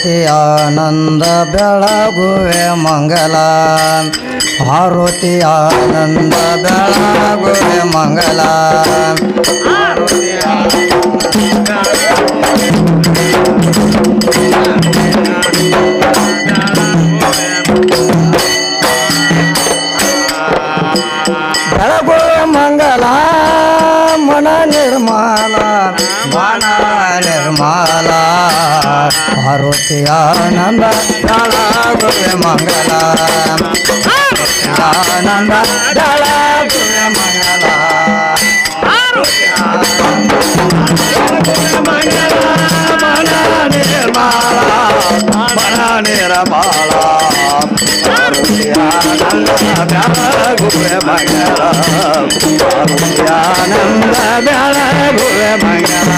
ಆರುತಿ ಆನಂದ ಬೆಳಗುವೆ ಮಂಗಲ ಆರುತಿ ಆನಂದ ಬೆಳಗುವೆ ಮಂಗಲ ಬೆಳಗುವೆ ಮಂಗಲ ಮನ ನಿರ್ಮಲ ಮನ ನಿರ್ಮಲ ಆರುತಿ ಆನಂದ ಬೆಳಗುವೆ ಮಂಗಲ ಆನಂದ ಬೆಳಗುವೆ ಮಂಗಲ ಮನ ನಿರ್ಮಲ ಮನ ನಿರ್ಮಲ ಆರುತಿ ಆನಂದ ಬೆಳಗುವೆ ಮಂಗಲ ಆರುತಿ ಆನಂದ ಬೆಳಗುವೆ ಮಂಗಲ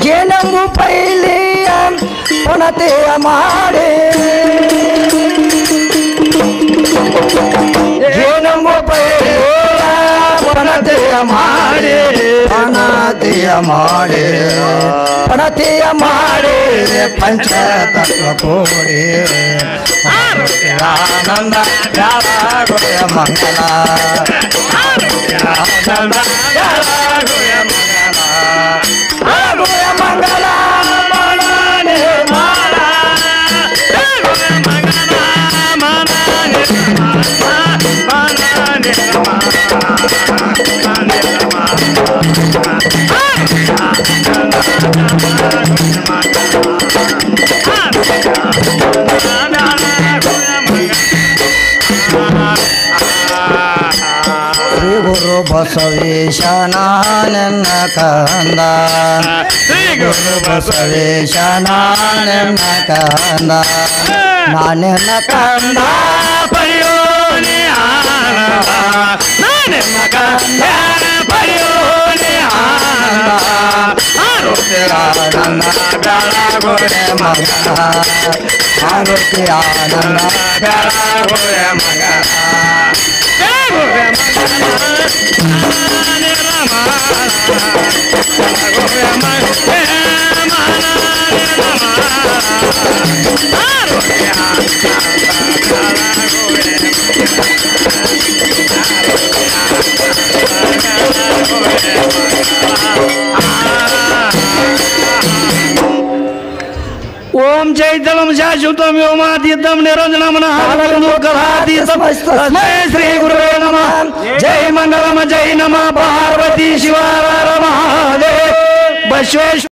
ಜೇನಂಬು ಪೈಲಿಯ ಪುನತೆಯ ಮಾಡಿ ಜೇನಂಬು ಪೈಲಿಯ ಪುನತೆಯ ಮಾಡಿ ಪಣತೆಯ ಮಾಡಿ ಪಣತೆಯ ಮಾಡಿ ಪಂಚತತ್ವ ಕೂಡಿ ಆನಂದ ಬೆಳಗುವೆ ಮಂಗಲ ಆನಂದ ಬೆಳಗುವೆ ಮಂಗಲ ಬೆಳಗುವೆ ಮಂಗಲ ಮನ ನಿರ್ಮಲ ಬೆಳಗುವೆ ಮಂಗಲ ಮನ ಶ್ರೀ ಗುರು ಬಸವೇಶ ನಾನೆನ್ನ ಕಂದ ಶ್ರೀ ಗುರು ಬಸವೇಶ ನಾನೆನ್ನ ಕಂದ ನಾನೆನ್ನ ಕಂದ ಪಡೆಯೋನಿ ಆನಂದ ನಾನೆನ್ನ ಕಂದ ಪಡೆಯೋನಿ ಆನಂದ ಆರುತಿ ಆನಂದ ಬೆಳಗುವೆ ಮಂಗಲ ಆರುತಿ ಆನಂದ ಬೆಳಗುವೆ ಮಂಗಲ ओम चैतन्यम शाश्वतम व्योमातीतम निरंजनम कलातीतम तस्मै श्री गुरुवे नमः। जय मंगलम जय नमः पार्वती शिवार महादेव बसवेश्वर।